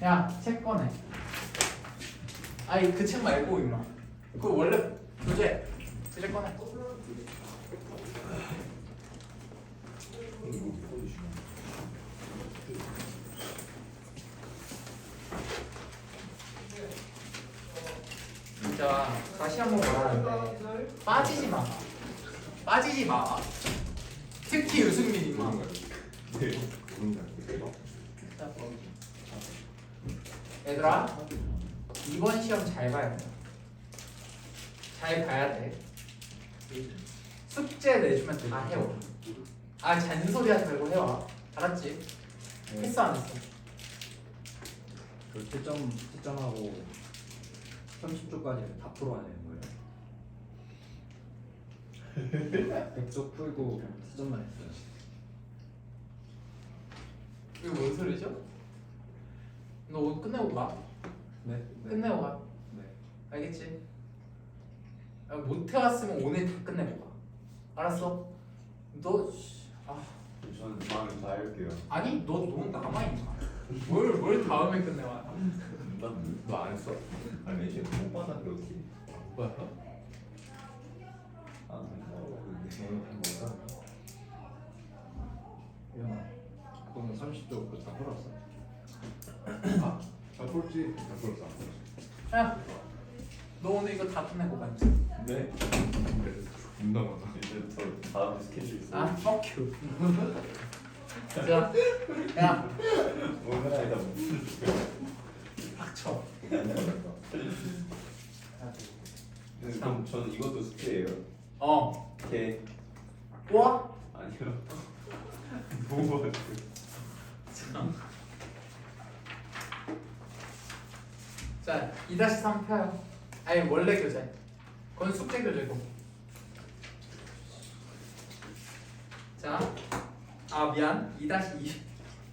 야, 책 꺼내. 아니 그 책 말고 임마. 그 원래 교재 꺼내. 진짜 다시 한번 말하는데 빠지지 마. 빠지지 마. 특히 유승민 임마. 얘들아 이번 시험 잘 봐야 돼. 잘 봐야 돼. 숙제 내주면 다 해와. 아 잔소리 하지 말고 해와. 알았지? 네. 했어 안 했어? 그 채점하고 30초까지 다 풀어야 되는 거예요. 100쪽 풀고 채점만 했어요. 이게 뭔 소리죠? 너 오늘 끝내고 가. 네? 끝내고 가. 네. 알겠지? 아, 못 해왔으면 오늘 다 끝내고 가. 알았어? 너 저는 다음에 다 할게요. 아니 너 남아있나? 뭘 다음에 끝내와? 너안 했어? 아니 이제 못 받았는데 어떻게? 뭐야? 미안해. 그거는 30쪽 다 풀었어. 다 풀지? 다 풀었어. 야, 너 오늘 이거 다 끝내고 가지? 네. 존나 많아. 이제 저 다음 스케줄 있어요. 아, fuck you. 자, 야, 오늘 아니다 뭐. 닥쳐. 그럼 저는 이것도 숙제예요. 오케이. 개 와? 아니요. 뭐 자, 2-3 펴요. 아니 원래 교재. 그건 숙제 교재고. 자, 아 미안. 2-2.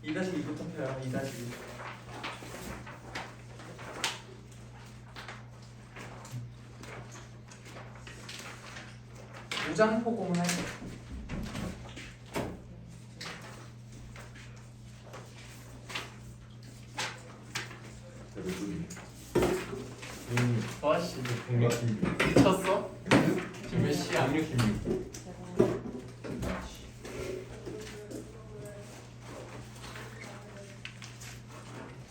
2-2부터 펴요. 2-2. 무장포공을 할 때. 와씨 미쳤어? 지금 몇 시야? 166.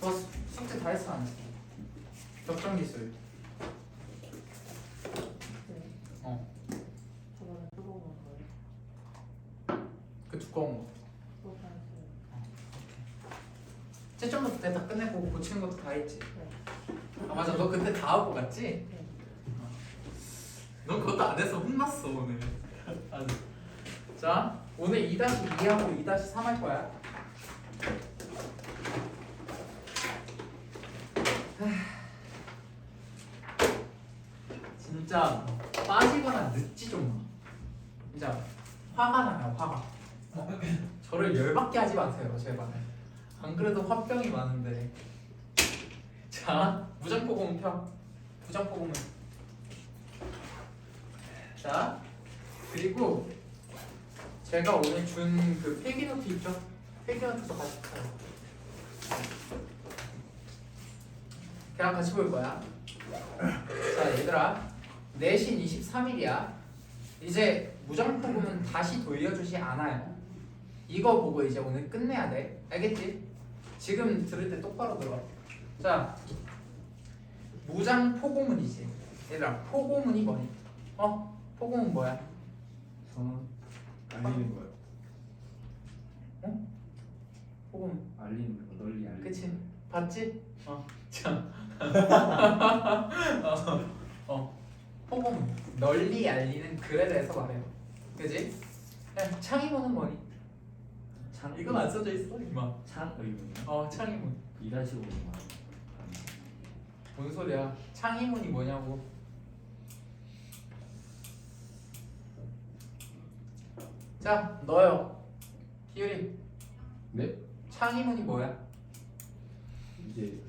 너 숙제 다 했어 안 했어? 적정 기술. 저번에 뜨거운 거예요? 그 두꺼운 거. 그거 다 했어요. 채점도 그때 다 끝내고 고치는 것도 다 했지. 네. 아 맞아 너 그때 다 하고 갔지? 네. 넌 그것도 안 해서 혼났어 오늘. 자 오늘 2-2하고 2-3 할 거야. 진짜 빠지거나 늦지 좀 마. 진짜 화가 나요 화가. 저를 열받게 하지 마세요 제발. 안 그래도 화병이 많은데. 자 무장포공 펴. 무장포공은 자 그리고 제가 오늘 준 그 필기노트 있죠? 필기노트도 같이 펴요. 걔랑 같이 볼 거야. 자 얘들아 내신 23일이야. 이제 무장포공은 다시 돌려주지 않아요. 이거 보고 이제 오늘 끝내야 돼. 알겠지? 지금 들을 때 똑바로 들어. 자 무장포고문이지. 얘들아 포고문이 뭐니? 포고문 뭐야? 선언 알리는 거예요. 어? 포고문 알리는 거 널리 알리는 그치? 거예요. 봤지? 참. 포고문 널리 알리는 글에 대해서 말해요. 그지? 야, 창의문은 뭐니? 창 이건 안 써져 있어 임마. 창 의문이요? 창의문. 2-5만. 뭔 소리야? 창의문이 뭐냐고. 자 너요. 희율이 네? 창의문이 뭐야? 이제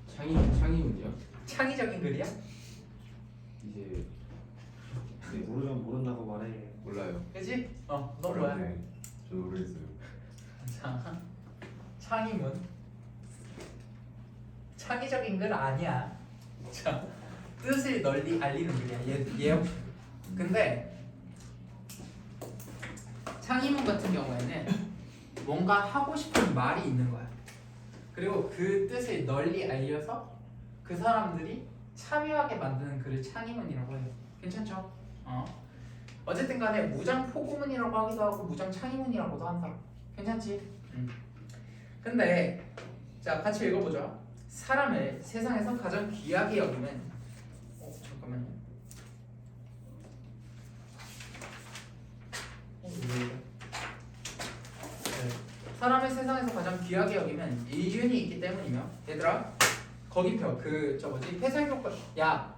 창의문이요? 창의적인 글이야? 이제 모르면 모른다고 말해. 몰라요. 그지? 너 뭐야? 어렵네. 저도 모르겠어요. 자 창의문 창의적인 글 아니야. 자, 뜻을 널리 알리는 글이야. 얘 역시. 근데 창의문 같은 경우에는 뭔가 하고 싶은 말이 있는 거야. 그리고 그 뜻을 널리 알려서 그 사람들이 참여하게 만드는 글을 창의문이라고 해요. 괜찮죠? 어쨌든 간에 무장포고문이라고 하기도 하고 무장창의문이라고도 한다. 괜찮지? 근데 자, 같이 읽어보죠. 사람을 세상에서 가장 귀하게 여기면 잠깐만요. 왜 이래? 사람을 세상에서 가장 귀하게 여기면 인륜이 있기 때문이며, 얘들아 거기 저 뭐지 해설교과 야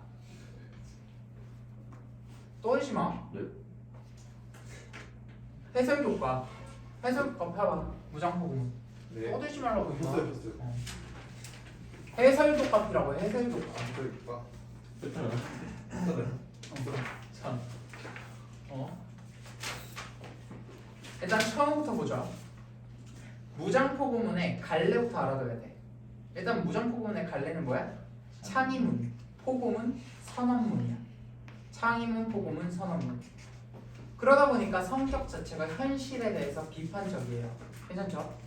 떠들지 마. 네? 해설교과 펴봐. 무장포고문. 네. 떠들지 말라고 임마. 폈어요. 해설교과라고 해. 해설교과. 그러니까. 자, 일단 처음부터 보자. 무장포고문의 갈래부터 알아둬야 돼. 일단 무장포고문의 갈래는 뭐야? 창의문, 포고문, 선언문이야. 창의문, 포고문, 선언문. 그러다 보니까 성격 자체가 현실에 대해서 비판적이에요. 괜찮죠?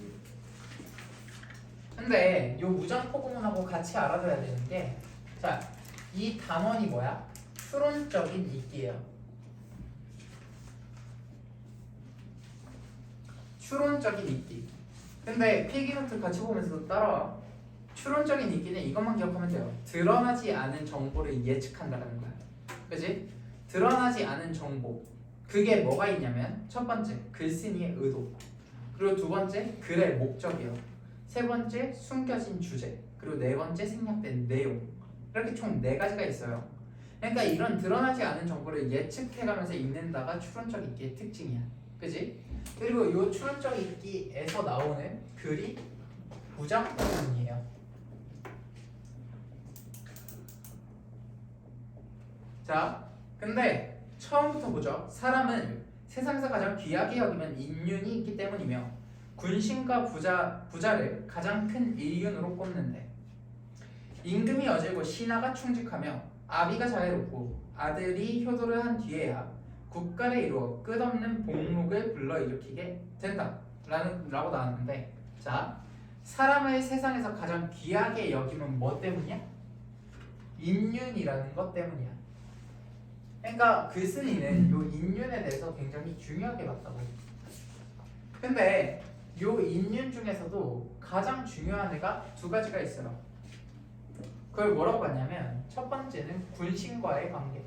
근데 이 무장포고문하고 같이 알아둬야 되는 게, 자, 이 단원이 뭐야? 추론적인 이기예요. 추론적인 이기. 근데 필기노트 같이 보면서 따라와. 추론적인 이기는 이것만 기억하면 돼요. 드러나지 않은 정보를 예측한다는 거야. 그지? 드러나지 않은 정보. 그게 뭐가 있냐면, 첫 번째 글쓴이의 의도, 그리고 두 번째 글의 목적이요, 세 번째 숨겨진 주제, 그리고 네 번째 생략된 내용. 이렇게 총 4가지가 있어요. 그러니까 이런 드러나지 않은 정보를 예측해가면서 읽는다가 추론적 읽기의 특징이야. 그지? 그리고 이 추론적 읽기에서 나오는 글이 무장포고문이에요. 자, 근데 처음부터 보죠. 사람은 세상에서 가장 귀하게 여기면 인륜이 있기 때문이며, 군신과 부자를 가장 큰 인륜으로 꼽는데, 임금이 어질고 신하가 충직하며 아비가 자애롭고 아들이 효도를 한 뒤에야 국가를 이루어 끝없는 복록을 불러일으키게 된다 라고 나왔는데, 자, 사람을 세상에서 가장 귀하게 여기면 뭐 때문이야? 인륜이라는 것 때문이야. 그러니까 글쓴이는 요 인륜에 대해서 굉장히 중요하게 봤다고. 근데 요 인륜 중에서도 가장 중요한 애가 2가지가 있어요. 그걸 뭐라고 봤냐면, 첫 번째는 군신과의 관계.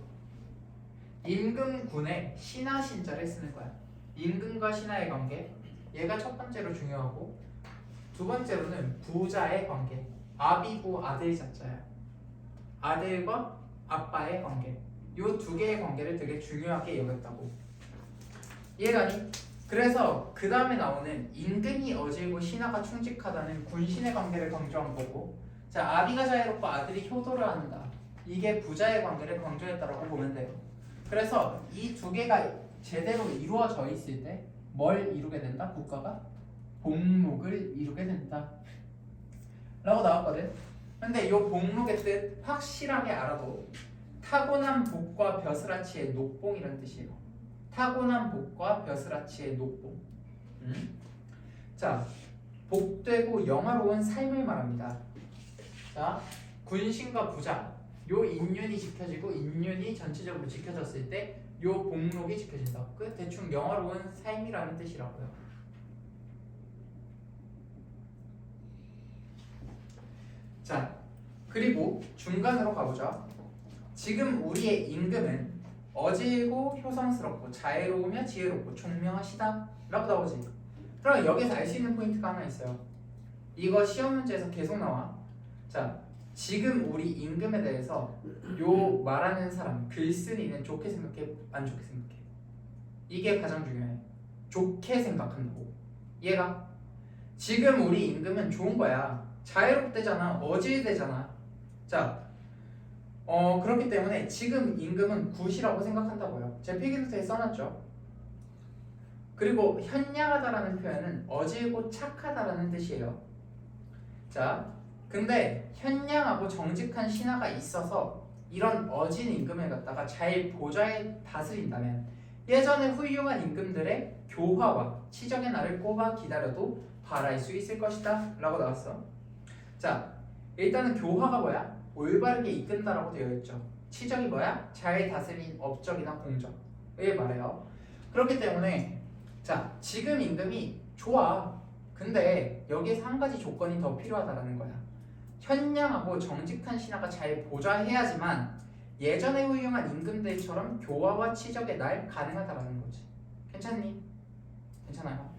임금군의 신하 신자를 쓰는 거야. 임금과 신하의 관계, 얘가 첫 번째로 중요하고, 두 번째로는 부자의 관계. 아비부 아들 자자야. 아들과 아빠의 관계. 요 2개의 관계를 되게 중요하게 여겼다고. 이해가니? 그래서 그 다음에 나오는 임금이 어질고 신하가 충직하다는 군신의 관계를 강조한 거고, 자, 아비가 자애롭고 아들이 효도를 한다, 이게 부자의 관계를 강조했다라고 보면 돼요. 그래서 이 2개가 제대로 이루어져 있을 때 뭘 이루게 된다? 국가가 복록을 이루게 된다 라고 나왔거든. 근데 이 복록의 뜻 확실하게 알아도 타고난 복과 벼슬아치의 녹봉이라는 뜻이에요. 타고난 복과 벼슬아치의 녹봉. 자, 복되고 영화로운 삶을 말합니다. 자, 군신과 부자, 요 인륜이 지켜지고 인륜이 전체적으로 지켜졌을 때 요 복록이 지켜진다. 그 대충 영화로운 삶이라는 뜻이라고요. 자, 그리고 중간으로 가보자. 지금 우리의 임금은 어질고 효성스럽고 자애로우며 지혜롭고 총명하시다 라고 나오지. 그럼 여기서 알 수 있는 포인트가 하나 있어요. 이거 시험 문제에서 계속 나와. 자, 지금 우리 임금에 대해서 요 말하는 사람, 글쓴이는 좋게 생각해, 안 좋게 생각해? 이게 가장 중요해. 좋게 생각한다고. 얘가 지금 우리 임금은 좋은 거야. 자애롭대잖아. 어질대잖아. 자, 그렇기 때문에 지금 임금은 굿이라고 생각한다고요. 제 필기노트에 써놨죠. 그리고 현량하다라는 표현은 어질고 착하다라는 뜻이에요. 자, 근데 현량하고 정직한 신하가 있어서 이런 어진 임금을 갖다가 잘 보좌에 다스린다면 예전에 훌륭한 임금들의 교화와 치적의 날을 꼽아 기다려도 바랄 수 있을 것이다 라고 나왔어. 자, 일단은 교화가 뭐야? 올바르게 이끈다라고 되어 있죠. 치적이 뭐야? 잘 다스린 업적이나 공적을 말해요. 그렇기 때문에 자, 지금 임금이 좋아. 근데 여기에서 한 가지 조건이 더 필요하다라는 거야. 현량하고 정직한 신하가 잘 보좌해야지만 예전에 훌륭한 임금들처럼 교화와 치적의 날 가능하다라는 거지. 괜찮니? 괜찮아요?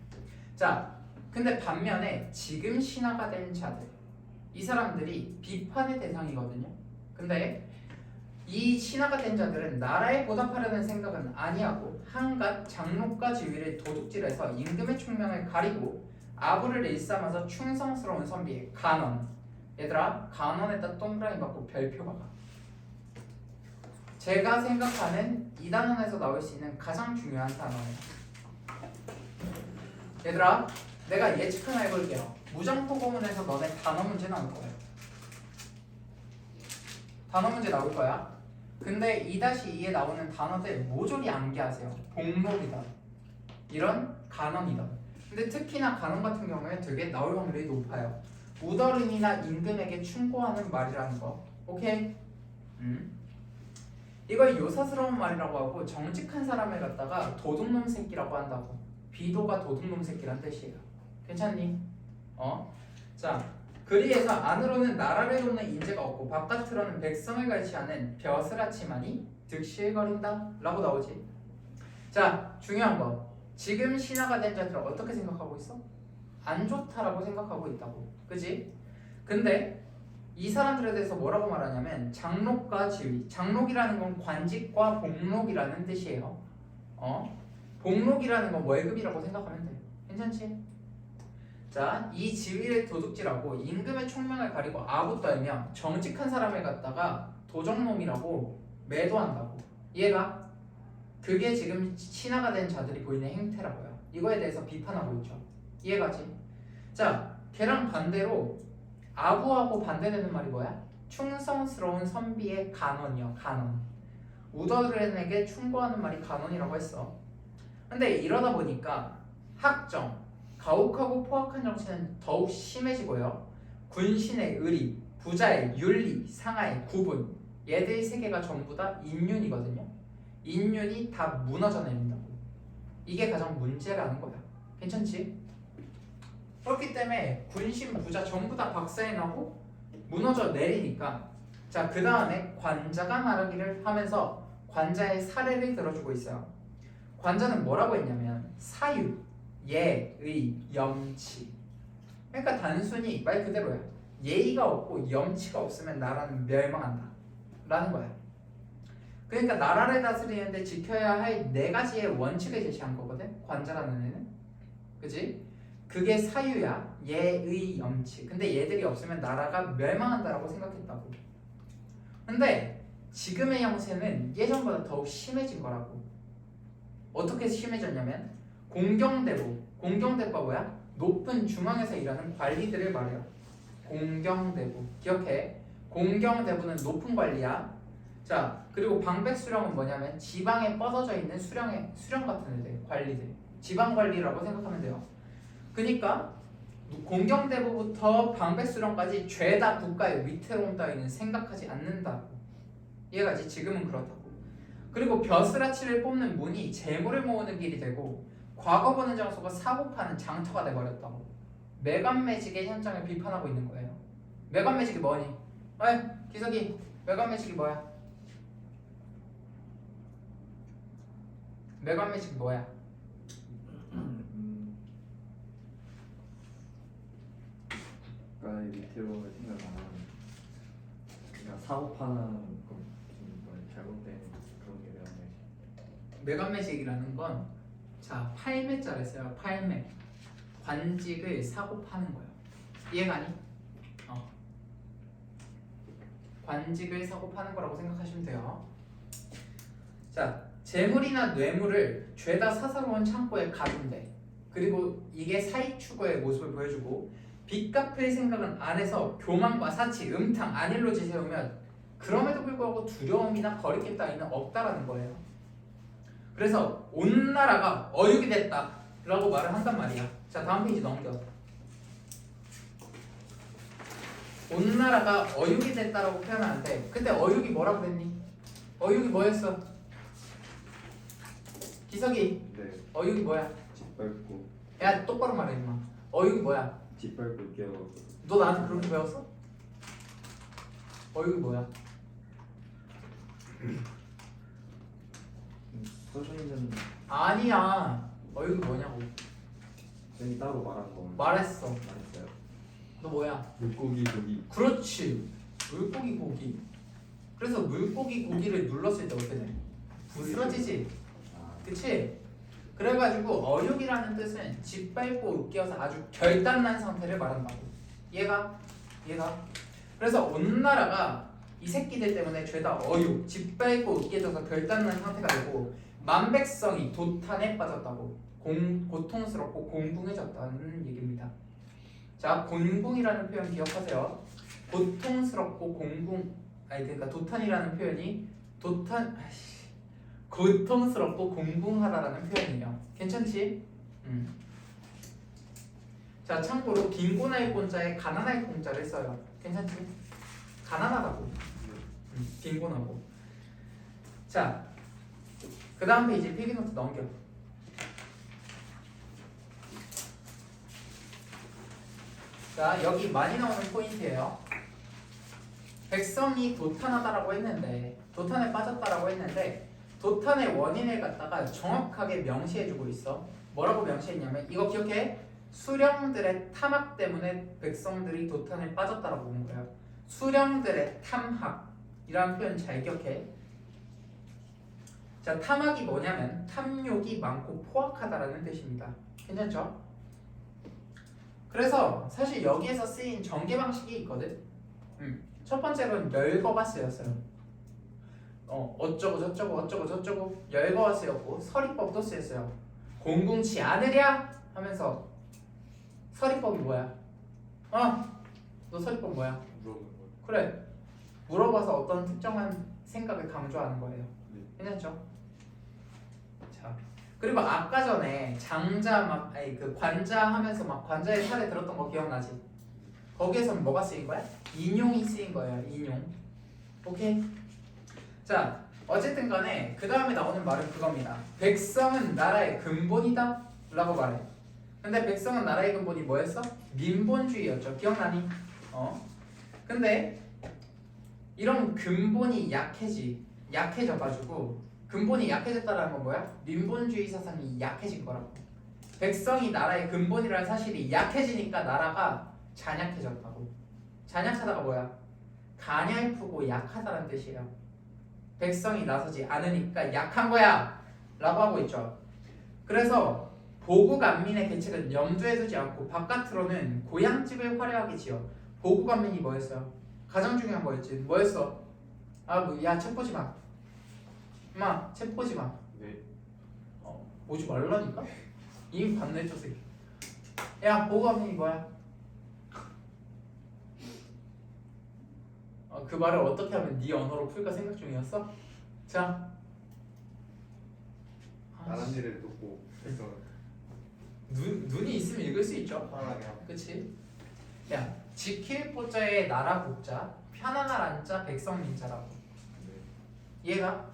자, 근데 반면에 지금 신하가 된 자들, 이 사람들이 비판의 대상이거든요. 근데 이 신하가 된 자들은 나라에 보답하려는 생각은 아니하고 한갓 장로과 지위를 도둑질해서 임금의 총명을 가리고 아부를 일삼아서 충성스러운 선비의 간언. 얘들아, 간언에다 동그라미 받고 별표 박아. 제가 생각하는 이 단원에서 나올 수 있는 가장 중요한 단어예요. 얘들아, 내가 예측 하나 해볼게요. 무정포고문에서 너네 단어 문제 나올 거야. 단어 문제 나올 거야. 근데 2-2에 나오는 단어들 모조리 암기하세요. 복록이다, 이런 간언이다. 근데 특히나 간언 같은 경우에 되게 나올 확률이 높아요. 우더른이나 임금에게 충고하는 말이라는 거. 오케이? 이걸 요사스러운 말이라고 하고 정직한 사람을 갖다가 도둑놈 새끼라고 한다고. 비도가 도둑놈 새끼란 뜻이에요. 괜찮니? 자, 그리해서 안으로는 나라를 돕는 인재가 없고 바깥으로는 백성을 갈취하는 벼슬아치만이 득실거린다 라고 나오지. 자, 중요한 거. 지금 신하가 된 자들은 어떻게 생각하고 있어? 안 좋다라고 생각하고 있다고. 그지? 근데 이 사람들에 대해서 뭐라고 말하냐면 장록과 지위. 장록이라는 건 관직과 복록이라는 뜻이에요. 복록이라는 건 월급이라고 생각하면 돼. 괜찮지? 자, 이 지위를 도둑질하고 임금의 총명을 가리고 아부 떨며 정직한 사람을 갖다가 도적놈이라고 매도한다고. 이해가? 그게 지금 신하가 된 자들이 보이는 행태라고요. 이거에 대해서 비판하고 있죠. 이해가지? 자, 걔랑 반대로 아부하고 반대되는 말이 뭐야? 충성스러운 선비의 간언이요. 간언. 우더른에게 충고하는 말이 간언이라고 했어. 근데 이러다 보니까 학정, 가혹하고 포악한 정치는 더욱 심해지고요. 군신의 의리, 부자의 윤리, 상하의 구분, 얘들 세 개가 전부 다 인륜이거든요. 인륜이 다 무너져 내린다고. 이게 가장 문제라는 거야. 괜찮지? 그렇기 때문에 군신, 부자 전부 다 박살나고 무너져 내리니까, 자, 그 다음에 관자가 말하기를 하면서 관자의 사례를 들어주고 있어요. 관자는 뭐라고 했냐면 사유, 예의, 염치. 그러니까 단순히 말 그대로야. 예의가 없고 염치가 없으면 나라는 멸망한다 라는 거야. 그러니까 나라를 다스리는데 지켜야 할 4가지의 원칙을 제시한 거거든, 관자라는 애는. 그치? 그게 사유야, 예의, 염치. 근데 얘들이 없으면 나라가 멸망한다라고 생각했다고. 근데 지금의 형세는 예전보다 더욱 심해진 거라고. 어떻게 심해졌냐면 공경대부. 공경대부가 뭐야? 높은 중앙에서 일하는 관리들을 말해요. 공경대부. 기억해. 공경대부는 높은 관리야. 자, 그리고 방백수령은 뭐냐면 지방에 뻗어져 있는 수령 같은 애들, 관리들. 지방 관리라고 생각하면 돼요. 그러니까 공경대부부터 방백수령까지 죄다 국가의 위태로움 따위는 생각하지 않는다고. 이해가지? 지금은 그렇다고. 그리고 벼슬아치를 뽑는 문이 재물을 모으는 길이 되고 과거 보는 장소가 사고 파는 장터가 돼버렸다고. 매간매직의 현장을 비판하고 있는 거예요. 매간매직이 뭐니? 어이 기석이, 매간매직이 뭐야? 매간매직이 뭐야? 국가의 위태로움을 생각 안 하는, 그러니까 사고 파는 좀 잘못된 그런 게 매간매직. 매간매직이라는 건, 자, 8매짜리 써요. 8매. 관직을 사고 파는 거예요. 이해가니? 관직을 사고 파는 거라고 생각하시면 돼요. 자, 재물이나 뇌물을 죄다 사사로운 창고에 가둔대. 그리고 이게 사익 추구의 모습을 보여주고 빚 갚을 생각은 안 해서 교만과 사치, 음탕, 안일로지 세우면 그럼에도 불구하고 두려움이나 거리낌 따위는 없다라는 거예요. 그래서 온 나라가 어육이 됐다 라고 말을 한단 말이야. 자, 다음 페이지 넘겨. 온 나라가 어육이 됐다라고 표현하는데 그때 어육이 뭐라고 그랬니? 어육이 뭐였어? 기석이 네. 어육이 뭐야? 짓밟고 야 똑바로 말해 임마. 어육이 뭐야? 짓밟고 깨어. 너 나한테 그렇게 배웠어? 어육이 뭐야? 써져 있는 아니야. 어육이 뭐냐고 쌤이 따로 말한 거 말했어. 말했어요. 너 뭐야? 물고기 고기. 그렇지. 물고기 고기. 그래서 물고기 고기를 눌렀을 때 어때 돼? 부스러지지. 아, 그치? 그래가지고 어육이라는 뜻은 짓밟고 으깨어서 아주 결단난 상태를 말한다고. 얘가 그래서 온 나라가 이 새끼들 때문에 죄다 어육, 짓밟고 으깨져서 결단난 상태가 되고 만백성이 도탄에 빠졌다고. 고통스럽고 공궁해졌다는 얘기입니다. 자, 곤궁이라는 표현 기억하세요. 고통스럽고 그러니까 도탄이라는 표현이 고통스럽고 공궁하다라는 표현이에요. 괜찮지? 자, 참고로 빈곤할 곤자에 가난할 공자를 써요. 괜찮지? 가난하다고. 빈곤하고. 자, 그 다음 페이지 필기노트 넘겨. 자, 여기 많이 나오는 포인트예요. 백성이 도탄하다라고 했는데 도탄에 빠졌다라고 했는데 도탄의 원인을 갖다가 정확하게 명시해주고 있어. 뭐라고 명시했냐면 이거 기억해? 수령들의 탐악 때문에 백성들이 도탄에 빠졌다라고 본 거예요. 수령들의 탐학이라는 표현 잘 기억해. 자, 탐학이 뭐냐면 탐욕이 많고 포악하다라는 뜻입니다. 괜찮죠? 그래서 사실 여기에서 쓰인 전개 방식이 있거든. 첫 번째로는 열거가 쓰였어요. 어쩌고 저쩌고 열거가 쓰였고 서리법도 쓰였어요. 공궁치 않으랴 하면서 서리법이 뭐야? 너 서리법 뭐야? 물어보는 거예요. 그래, 물어봐서 어떤 특정한 생각을 강조하는 거예요. 네. 괜찮죠? 자, 그리고 아까 전에 장자 그 관자 하면서 막 관자의 살에 들었던 거 기억나지? 거기에서는 뭐가 쓰인 거야? 인용이 쓰인 거예요. 인용. 오케이? 자, 어쨌든 간에 그 다음에 나오는 말은 그겁니다. 백성은 나라의 근본이다 라고 말해. 근데 백성은 나라의 근본이 뭐였어? 민본주의였죠. 기억나니? 근데 이런 근본이 약해져가지고 근본이 약해졌다는 건 뭐야? 민본주의 사상이 약해진 거라고. 백성이 나라의 근본이라는 사실이 약해지니까 나라가 잔약해졌다고. 잔약하다가 뭐야? 가냘프고 약하다는 뜻이에요. 백성이 나서지 않으니까 약한 거야 라고 하고 있죠. 그래서 보국안민의 계책은 염두에 두지 않고 바깥으로는 고향집을 화려하게 지어. 보국안민이 뭐였어요? 가장 중요한 거였지. 뭐였어? 야, 책 보지 마. 엄마, 책 보지 마. 네. 보지 말라니까? 이미 봤네, 저 새끼. 야, 보국안민이 뭐야? 그 말을 어떻게 하면 네 언어로 풀까 생각 중이었어? 자, 나란 일을 돕고 백성을 눈이 있으면 읽을 수 있죠. 편안하게 하고. 그치? 야, 지킬 보자의 나라 국자, 편안할 안자 백성 민자라고. 네. 얘가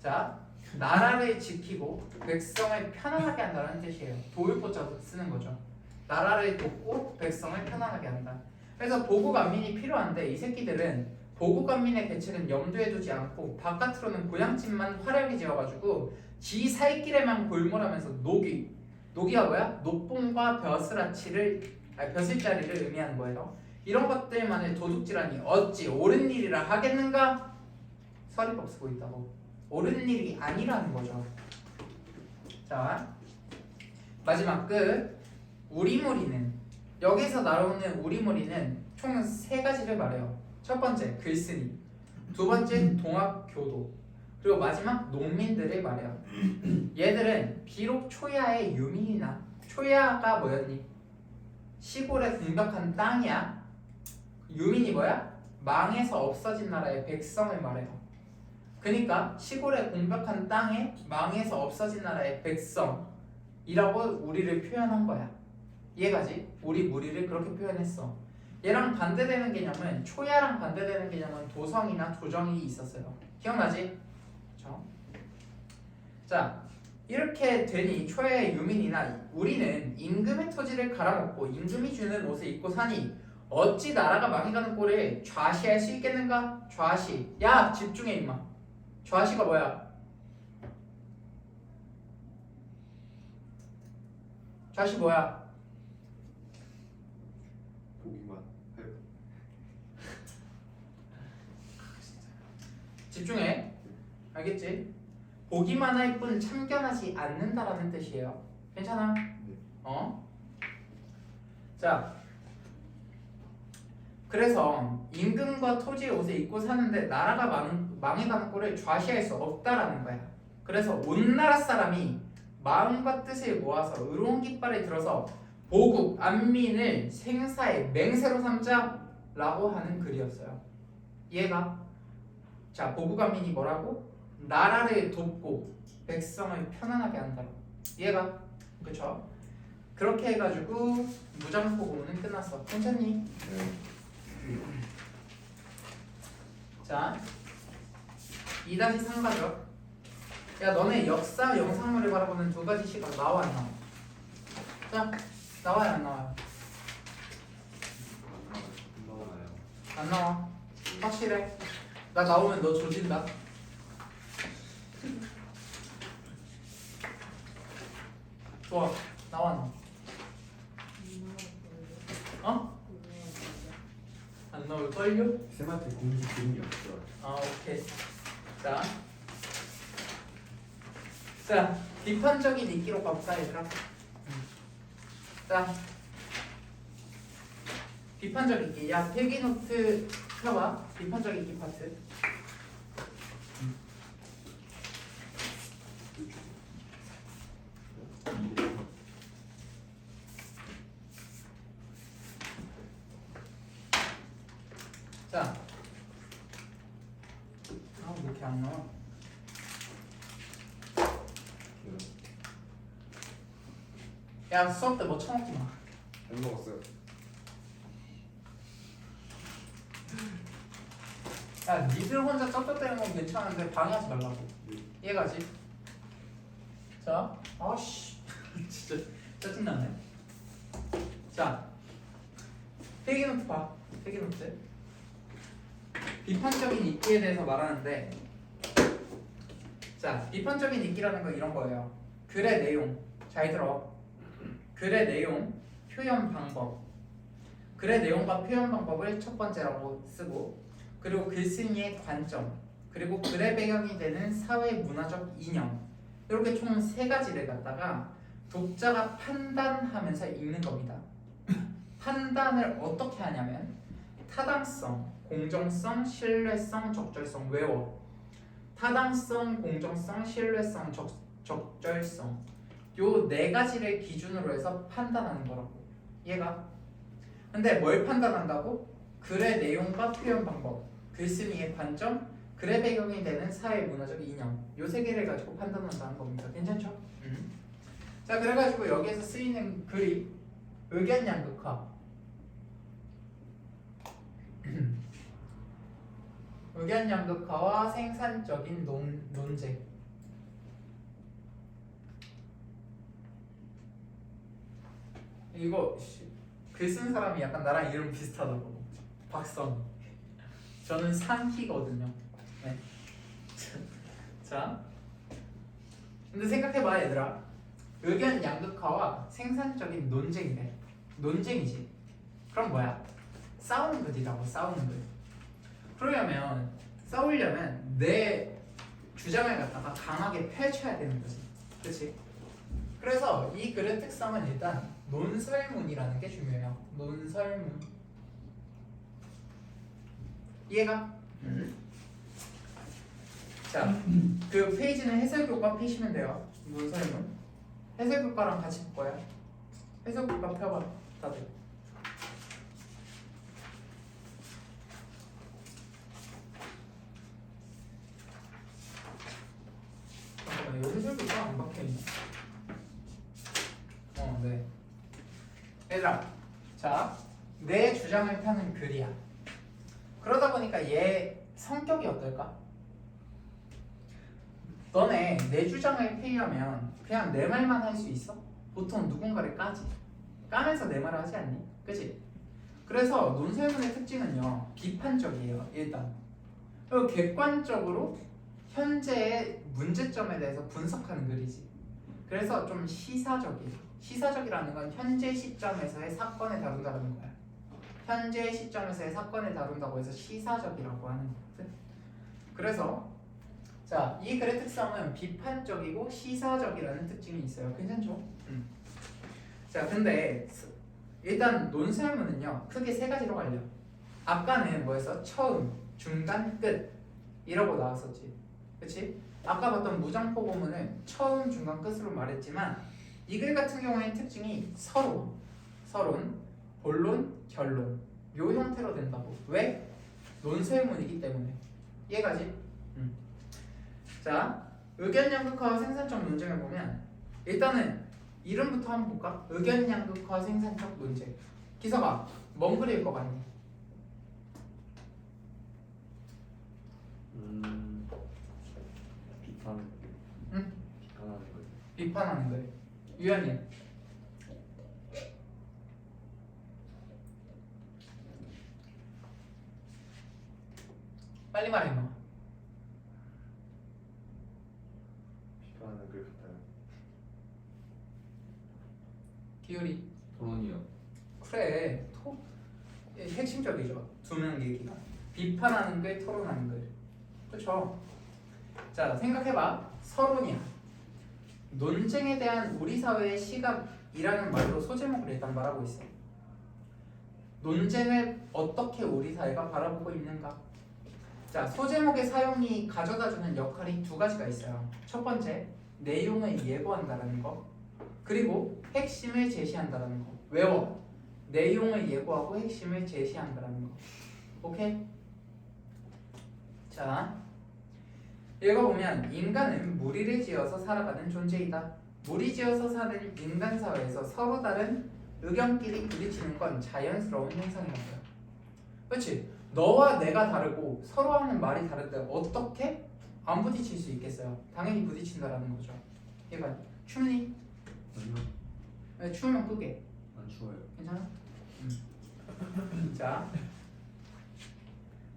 자, 나라를 지키고 백성을 편안하게 한다는 뜻이에요. 도울 보자도 쓰는 거죠. 나라를 돕고 백성을 편안하게 한다. 그래서 보국안민이 필요한데 이 새끼들은 보국안민의 계책은 염두에 두지 않고 바깥으로는 고향집만 화려하게 지어가지고 지 살길에만 골몰하면서 노기가 뭐야? 녹봉과 벼슬자리를 의미하는 거예요. 이런 것들만을 도둑질하니 어찌 옳은 일이라 하겠는가? 서리법 쓰고 있다고. 옳은 일이 아니라는 거죠. 자, 마지막 끝. 우리무리는 여기서 나오는 우리무리는 총 3가지를 말해요. 첫 번째 글쓴이, 두 번째 동학교도, 그리고 마지막 농민들을 말해요. 얘들은 비록 초야의 유민이나 초야가 뭐였니? 시골에 공격한 땅이야. 유민이 뭐야? 망해서 없어진 나라의 백성을 말해요. 그러니까 시골에 공격한 땅에 망해서 없어진 나라의 백성이라고 우리를 표현한 거야. 이해가지? 우리 무리를 그렇게 표현했어. 얘랑 반대되는 개념은 초야랑 반대되는 개념은 도성이나 도정이 있었어요. 기억나지? 그렇죠? 자, 이렇게 되니 초야의 유민이나 우리는 임금의 토지를 갈아먹고 임금이 주는 옷을 입고 사니 어찌 나라가 망해가는 꼴을 좌시할 수 있겠는가? 좌시. 야, 집중해 임마. 좌시가 뭐야? 좌시 뭐야? 보기만 할 집중해. 알겠지? 보기만 할 뿐 참견하지 않는다라는 뜻이에요. 괜찮아? 어? 자, 그래서 임금과 토지의 옷을 입고 사는데 나라가 망해가는 꼴을 좌시할 수 없다라는 거야. 그래서 온 나라 사람이 마음과 뜻을 모아서 의로운 깃발을 들어서 보국 안민을 생사의 맹세로 삼자라고 하는 글이었어요. 이해가? 자, 보국 안민이 뭐라고? 나라를 돕고 백성을 편안하게 한다고. 이해가? 그쵸? 그렇게 해가지고 무장포 고문은 끝났어. 괜찮니? 자, 2-3 가죠. 야, 너네 역사 영상물을 바라보는 두 가지 시각 나와 안 나와? 자, 나와요 안 나와요? 나오나요? 안 나와. 확실해. 나 나오면 너 조진다. 좋아. 나와 안 나와? 어? 안 나올걸요? 쌤한테 공식 기능이 없어. 아, 오케이. 자, 자, 비판적인 읽기로 가볼까 얘들아? 자, 비판적 읽기. 야, 필기노트 펴봐. 비판적 읽기 파트. 자, 왜 이렇게 안 나와? 야, 수업 때 뭐 처먹지 마. 안 먹었어요. 야, 니들 혼자 쩝쩝대는 건 괜찮은데 방해하지 말라고. 이해가지? 자, 아씨, 진짜 짜증나네. 자, 필기노트 봐. 필기노트. 비판적인 읽기에 대해서 말하는데, 자, 비판적인 읽기라는 건 이런 거예요. 글의 내용, 잘 들어. 글의 내용, 표현 방법. 글의 내용과 표현 방법을 첫 번째라고 쓰고, 그리고 글쓴이의 관점, 그리고 글의 배경이 되는 사회 문화적 이념, 이렇게 총 3가지를 갖다가 독자가 판단하면서 읽는 겁니다. 판단을 어떻게 하냐면 타당성, 공정성, 신뢰성, 적절성 외워. 타당성, 공정성, 신뢰성, 적절성. 요 4가지를 기준으로 해서 판단하는 거라고. 이해가? 근데 뭘 판단한다고? 글의 내용과 표현 방법, 글쓴이의 관점, 글의 배경이 되는 사회 문화적 이념, 요 3개를 가지고 판단한다는 겁니다. 괜찮죠? 자, 그래가지고 여기에서 쓰이는 글이 의견 양극화, 의견 양극화와 생산적인 논쟁. 이거 글 쓴 사람이 약간 나랑 이름 비슷하다고. 박선. 저는 상희거든요. 네. 자, 근데 생각해봐 얘들아. 의견 양극화와 생산적인 논쟁이래. 논쟁이지. 그럼 뭐야? 싸우는 글이라고. 싸우는 글. 그러려면 싸우려면 내 주장을 갖다가 강하게 펼쳐야 되는 거지. 그렇지? 그래서 이 글의 특성은 일단 논설문이라는 게 중요해요. 논설문. 이해가? 자, 그 페이지는 해설교과 펴시면 돼요. 논설문. 해설교과랑 같이 볼 거야. 해설교과 펴봐, 다들. 네. 얘들아, 자, 내 주장을 펴는 글이야. 그러다 보니까 얘 성격이 어떨까? 너네 내 주장을 펴려면 그냥 내 말만 할 수 있어? 보통 누군가를 까면서 내 말을 하지 않니? 그치? 그래서 논설문의 특징은요, 비판적이에요. 일단 그리고 객관적으로 현재의 문제점에 대해서 분석하는 글이지. 그래서 좀 시사적이에요. 시사적이라는 건 현재 시점에서의 사건을 다룬다는 거야. 현재 시점에서의 사건을 다룬다고 해서 시사적이라고 하는 거거든. 그래서 자, 이 글의 특성은 비판적이고 시사적이라는 특징이 있어요. 괜찮죠? 자, 근데 일단 논설문은요, 크게 세 가지로 갈려. 아까는 뭐였어? 처음, 중간, 끝 이러고 나왔었지. 그치? 아까 봤던 무장포고문은 처음, 중간, 끝으로 말했지만 이 글 같은 경우에는 특징이 서론, 본론, 결론 요 형태로 된다고. 왜? 논설문이기 때문에. 이해가지? 자, 의견 양극화와 생산적 논쟁을 보면 일단은 이름부터 한번 볼까? 의견 양극화 생산적 논쟁. 기서가 뭔 글일 것 같니? 비판. 응? 비판하는 거. 비판하는 글. 유연이. 빨리 말해 너. 비판하는 글 같아요. 기울이. 토론이요. 그래. 핵심적이죠. 두 명 얘기가. 비판하는 글, 토론하는 글. 그렇죠? 자, 생각해봐. 서론이야. 논쟁에 대한 우리 사회의 시각이라는 말로 소제목을 일단 말하고 있어. 논쟁을 어떻게 우리 사회가 바라보고 있는가? 자, 소제목의 사용이 가져다주는 역할이 두 가지가 있어요. 첫 번째, 내용을 예고한다는 거. 그리고 핵심을 제시한다는 거. 외워. 내용을 예고하고 핵심을 제시한다는 거. 오케이? 자, 읽어보면 인간은 무리를 지어서 살아가는 존재이다. 무리지어서 사는 인간 사회에서 서로 다른 의견끼리 부딪히는 건 자연스러운 현상이라고요. 그렇지? 너와 내가 다르고 서로 하는 말이 다른데 어떻게 안 부딪힐 수 있겠어요? 당연히 부딪힌다라는 거죠. 얘가 춥니? 아니요. 네, 추우면 끄게. 안 추워요. 괜찮아? 자,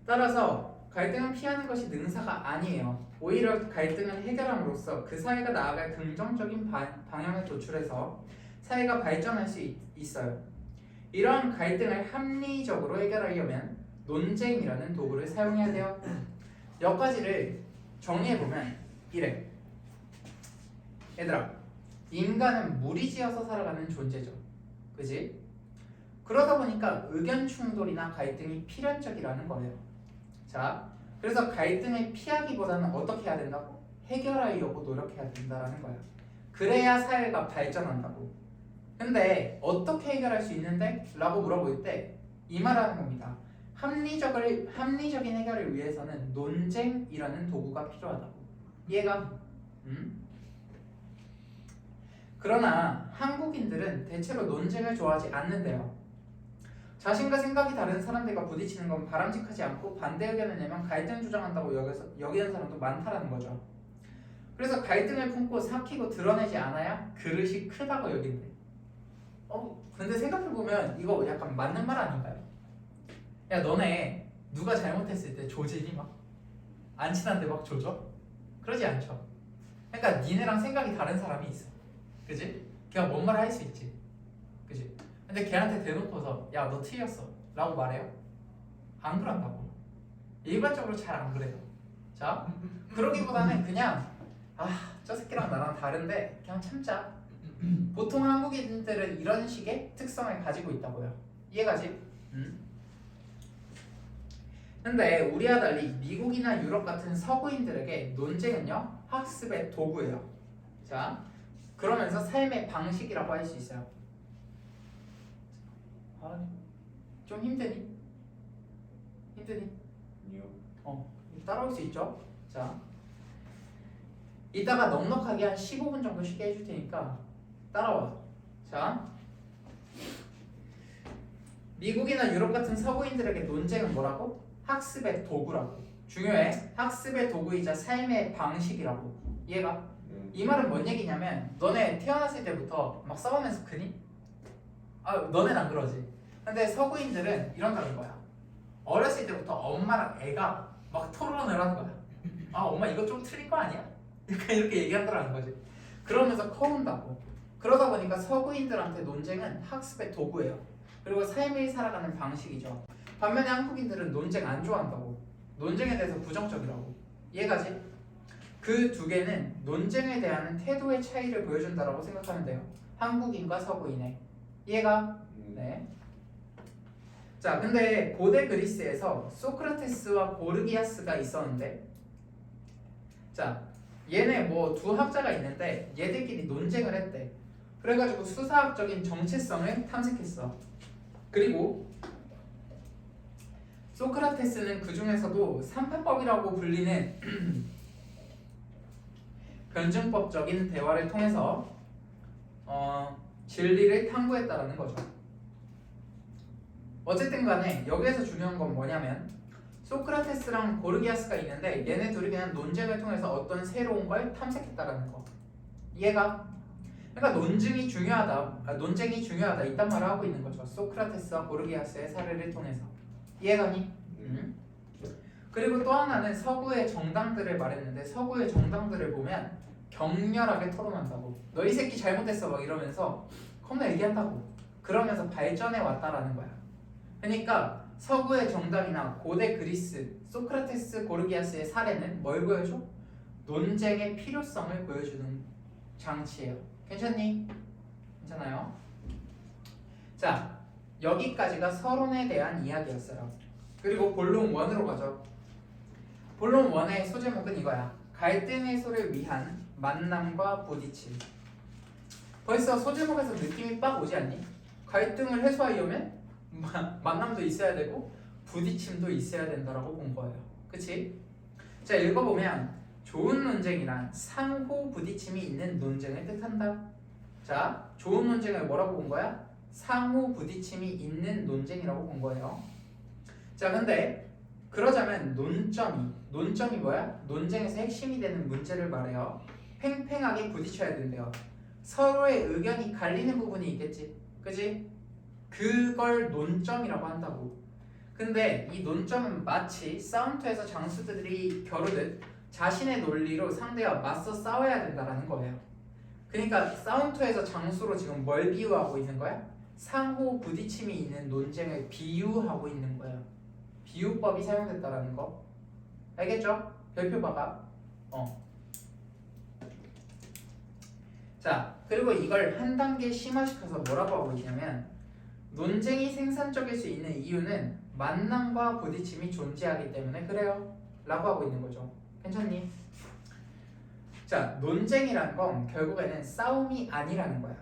따라서 갈등은 피하는 것이 능사가 아니에요. 오히려 갈등을 해결함으로써 그 사회가 나아갈 긍정적인 방향을 도출해서 사회가 발전할 수 있어요. 이러한 갈등을 합리적으로 해결하려면 논쟁이라는 도구를 사용해야 돼요. 여기까지를 정리해보면 이래. 얘들아, 인간은 무리지어서 살아가는 존재죠. 그지? 그러다 보니까 의견 충돌이나 갈등이 필연적이라는 거예요. 자, 그래서 갈등을 피하기보다는 어떻게 해야 된다고? 해결하려고 노력해야 된다는 거야. 그래야 사회가 발전한다고. 근데 어떻게 해결할 수 있는데? 라고 물어볼 때 이 말하는 겁니다. 합리적인 해결을 위해서는 논쟁이라는 도구가 필요하다고. 이해가? 그러나 한국인들은 대체로 논쟁을 좋아하지 않는데요. 자신과 생각이 다른 사람들과 부딪히는 건 바람직하지 않고 반대 의견을 내면 갈등 조장한다고 여기는 사람도 많다라는 거죠. 그래서 갈등을 품고 삭히고 드러내지 않아야 그릇이 크다고 여긴대. 근데 생각해보면 이거 약간 맞는 말 아닌가요? 야, 너네 누가 잘못했을 때 조지니 막? 안 친한데 막 조져? 그러지 않죠. 그러니까 니네랑 생각이 다른 사람이 있어. 그지? 걔가 뭔 말을 할 수 있지. 그지? 근데 걔한테 대놓고서 야, 너 틀렸어 라고 말해요? 안 그런다고. 일반적으로 잘 안 그래요. 자, 그러기보다는 그냥 저 새끼랑 나랑 다른데 그냥 참자. 보통 한국인들은 이런 식의 특성을 가지고 있다고요. 이해가지? 근데 우리와 달리 미국이나 유럽 같은 서구인들에게 논쟁은요, 학습의 도구예요. 자, 그러면서 삶의 방식이라고 할 수 있어요. 좀 힘드니? 힘드니? 아니요. 따라올 수 있죠? 자, 이따가 넉넉하게 한 15분 정도 쉬게 해줄 테니까 따라와. 자, 미국이나 유럽 같은 서구인들에게 논쟁은 뭐라고? 학습의 도구라고. 중요해. 학습의 도구이자 삶의 방식이라고. 이해가? 이 말은 뭔 얘기냐면 너네 태어났을 때부터 막 싸우면서 크니? 아, 너넨 안 그러지. 근데 서구인들은 이런다는 거야. 어렸을 때부터 엄마랑 애가 막 토론을 하는 거야. 아, 엄마 이거 좀 틀린 거 아니야? 약간 이렇게 얘기한다는 거지. 그러면서 커온다고. 그러다 보니까 서구인들한테 논쟁은 학습의 도구예요. 그리고 삶을 살아가는 방식이죠. 반면에 한국인들은 논쟁 안 좋아한다고. 논쟁에 대해서 부정적이라고. 이해가지? 그 두 개는 논쟁에 대한 태도의 차이를 보여준다라고 생각하면 돼요. 한국인과 서구인의. 이해가? 네. 자, 근데 고대 그리스에서 소크라테스와 고르기아스가 있었는데, 자, 얘네 뭐 두 학자가 있는데 얘들끼리 논쟁을 했대. 그래가지고 수사학적인 정체성을 탐색했어. 그리고 소크라테스는 그 중에서도 삼파법이라고 불리는 변증법적인 대화를 통해서 진리를 탐구했다라는 거죠. 어쨌든 간에 여기에서 중요한 건 뭐냐면 소크라테스랑 고르기아스가 있는데 얘네 둘이 그냥 논쟁을 통해서 어떤 새로운 걸 탐색했다라는 거. 이해가? 그러니까 논쟁이 중요하다 이딴 말을 하고 있는 거죠. 소크라테스와 고르기아스의 사례를 통해서. 이해가니? 그리고 또 하나는 서구의 정당들을 말했는데 서구의 정당들을 보면 격렬하게 토론한다고. 너 이 새끼 잘못했어 막 이러면서 겁나 얘기한다고. 그러면서 발전해 왔다라는 거야. 그러니까 서구의 정당이나 고대 그리스, 소크라테스, 고르기아스의 사례는 뭘 보여줘? 논쟁의 필요성을 보여주는 장치예요. 괜찮니? 괜찮아요? 자, 여기까지가 서론에 대한 이야기였어요. 그리고 본론 1으로 가죠. 본론 1의 소제목은 이거야. 갈등 해소를 위한 만남과 부딪힘. 벌써 소제목에서 느낌이 빡 오지 않니? 갈등을 해소하려면 만남도 있어야 되고 부딪힘도 있어야 된다라고 본 거예요. 그치? 자, 읽어보면 좋은 논쟁이란 상호 부딪힘이 있는 논쟁을 뜻한다. 자, 좋은 논쟁을 뭐라고 본 거야? 상호 부딪힘이 있는 논쟁이라고 본 거예요. 자, 근데 그러자면 논점이 뭐야? 논쟁에서 핵심이 되는 문제를 말해요. 팽팽하게 부딪혀야 된대요. 서로의 의견이 갈리는 부분이 있겠지. 그지? 그걸 논점이라고 한다고. 근데 이 논점은 마치 싸움터에서 장수들이 겨루듯 자신의 논리로 상대와 맞서 싸워야 된다는 거예요. 그러니까 싸움터에서 장수로 지금 뭘 비유하고 있는 거야? 상호 부딪힘이 있는 논쟁을 비유하고 있는 거예요. 비유법이 사용됐다라는 거. 알겠죠? 별표 박아. 자, 그리고 이걸 한 단계 심화시켜서 뭐라고 하고 있냐면 논쟁이 생산적일 수 있는 이유는 만남과 부딪힘이 존재하기 때문에 그래요 라고 하고 있는 거죠. 괜찮니? 자, 논쟁이란 건 결국에는 싸움이 아니라는 거야.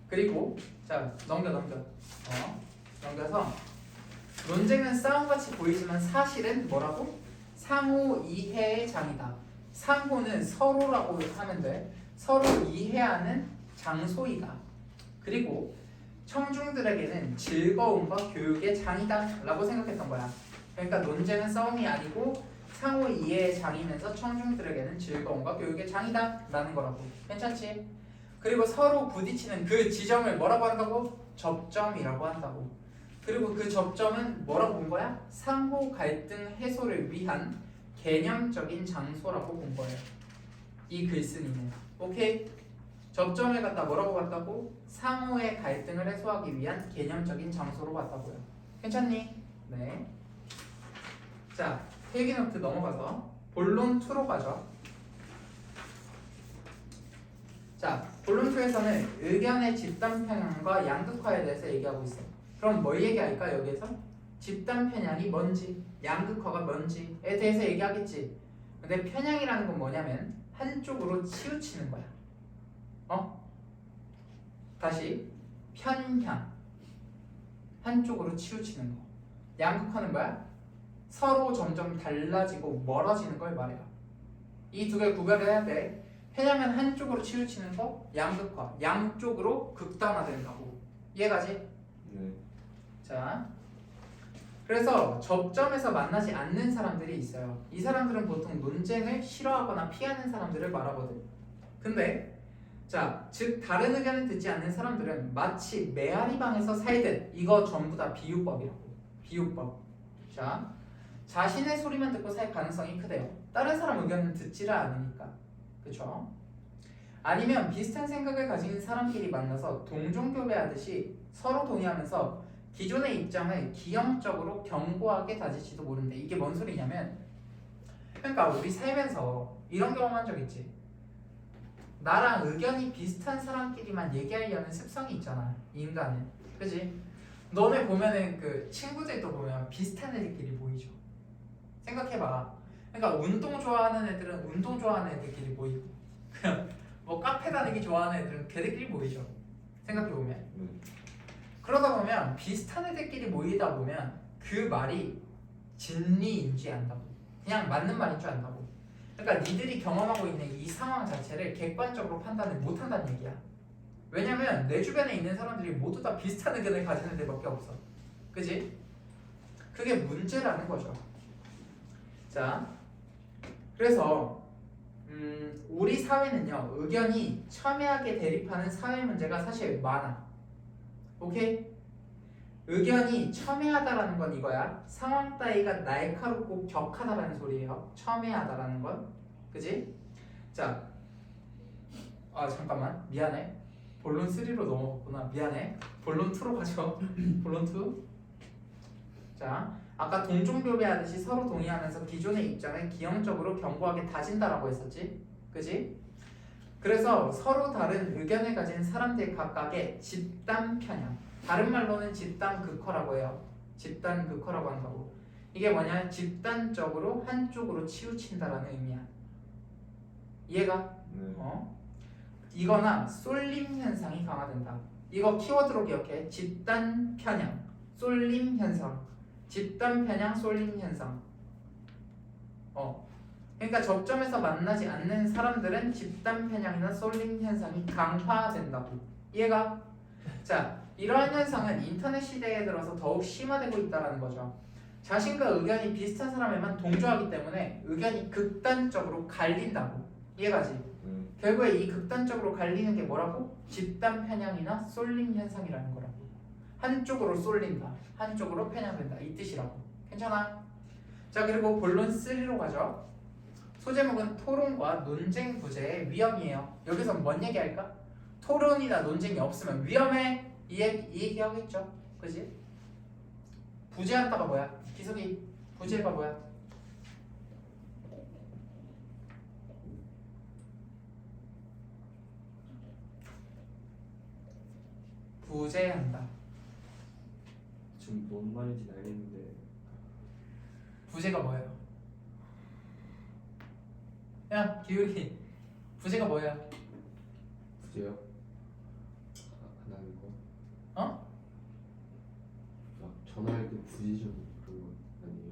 그리고 자, 넘겨서 논쟁은 싸움같이 보이지만 사실은 뭐라고? 상호 이해의 장이다. 상호는 서로라고 하면 돼. 서로 이해하는 장소이다. 그리고 청중들에게는 즐거움과 교육의 장이다 라고 생각했던 거야. 그러니까 논쟁은 싸움이 아니고 상호 이해의 장이면서 청중들에게는 즐거움과 교육의 장이다 라는 거라고. 괜찮지? 그리고 서로 부딪히는 그 지점을 뭐라고 한다고? 접점이라고 한다고. 그리고 그 접점은 뭐라고 본 거야? 상호 갈등 해소를 위한 개념적인 장소라고 본 거예요. 이 글쓴이는. 오케이? 접점에 갖다 뭐라고 봤다고? 상호의 갈등을 해소하기 위한 개념적인 장소로 봤다고요. 괜찮니? 네. 자, 필기노트 넘어가서 본론 2로 가죠. 자, 본론 2에서는 의견의 집단 편향과 양극화에 대해서 얘기하고 있어요. 그럼 뭘 얘기할까 여기에서? 집단 편향이 뭔지, 양극화가 뭔지에 대해서 얘기하겠지. 근데 편향이라는 건 뭐냐면 한쪽으로 치우치는 거야. 다시 편향. 한쪽으로 치우치는 거. 양극화는 뭐야? 서로 점점 달라지고 멀어지는 걸 말해요. 이 두 개 구별을 해야 돼. 편향은 한쪽으로 치우치는 거, 양극화, 양쪽으로 극단화된다고. 이해가지? 네. 자, 그래서 접점에서 만나지 않는 사람들이 있어요. 이 사람들은 보통 논쟁을 싫어하거나 피하는 사람들을 말하거든. 근데 자, 즉 다른 의견을 듣지 않는 사람들은 마치 메아리방에서 살듯. 이거 전부 다 비유법이라고. 비유법. 자, 자신의 소리만 듣고 살 가능성이 크대요. 다른 사람 의견은 듣지를 않으니까. 그쵸? 아니면 비슷한 생각을 가진 사람끼리 만나서 동종교배하듯이 서로 동의하면서 기존의 입장을 기형적으로 견고하게 다질지도 모른대. 이게 뭔 소리냐면, 그러니까 우리 살면서 이런 경험한 적 있지. 나랑 의견이 비슷한 사람끼리만 얘기하려는 습성이 있잖아, 인간은. 그지? 너네 보면은 그 친구들도 보면 비슷한 애들끼리 모이죠. 생각해봐. 그러니까 운동 좋아하는 애들은 운동 좋아하는 애들끼리 모이고, 그냥 뭐 카페 다니기 좋아하는 애들은 걔들끼리 모이죠. 생각해보면. 네. 그러다 보면 비슷한 애들끼리 모이다 보면 그 말이 진리인지 안다고. 그냥 맞는 말인 줄 안다고. 그러니까 니들이 경험하고 있는 이 상황 자체를 객관적으로 판단을 못한다는 얘기야. 왜냐면 내 주변에 있는 사람들이 모두 다 비슷한 의견을 가지는 데밖에 없어. 그지? 그게 문제라는 거죠. 자, 그래서 우리 사회는요, 의견이 첨예하게 대립하는 사회 문제가 사실 많아. 오케이? 의견이 첨예하다라는 건 이거야. 상황 따위가 날카롭고 격하다라는 소리예요. 첨예하다라는 건. 그지? 자, 잠깐만. 미안해. 본론 3로 넘어갔구나. 미안해. 본론 2로 가죠. 본론 2. 자, 아까 동종교배하듯이 서로 동의하면서 기존의 입장을 기형적으로 견고하게 다진다라고 했었지. 그지? 그래서 서로 다른 의견을 가진 사람들 각각의 집단 편향, 다른 말로는 집단 극화라고 해요. 집단 극화라고 한다고. 이게 뭐냐? 집단적으로 한쪽으로 치우친다라는 의미야. 이해가? 네. 이거나 쏠림 현상이 강화된다. 이거 키워드로 기억해. 집단 편향, 쏠림 현상. 집단 편향, 쏠림 현상. 그러니까 접점에서 만나지 않는 사람들은 집단 편향이나 쏠림 현상이 강화된다고. 이해가? 자, 이러한 현상은 인터넷 시대에 들어서 더욱 심화되고 있다는 거죠. 자신과 의견이 비슷한 사람에만 동조하기 때문에 의견이 극단적으로 갈린다고. 이해가지? 네. 결국에 이 극단적으로 갈리는 게 뭐라고? 집단 편향이나 쏠림 현상이라는 거라고. 한쪽으로 쏠린다, 한쪽으로 편향된다, 이 뜻이라고. 괜찮아? 자, 그리고 본론 3로 가죠. 소제목은 토론과 논쟁 부재의 위험이에요. 여기서 뭔 얘기할까? 토론이나 논쟁이 없으면 위험해. 이 얘기하겠죠. 그지? 부재한다가 뭐야? 기석이 부재가 뭐야? 부재한다. 지금 뭔 말인지 알겠는데 부재가 뭐예요? 야, 기울이. 부재가 뭐야? 부재요? 하나는 거? 어? 막 전화할 때 부재 좀 그런 거 아니에요?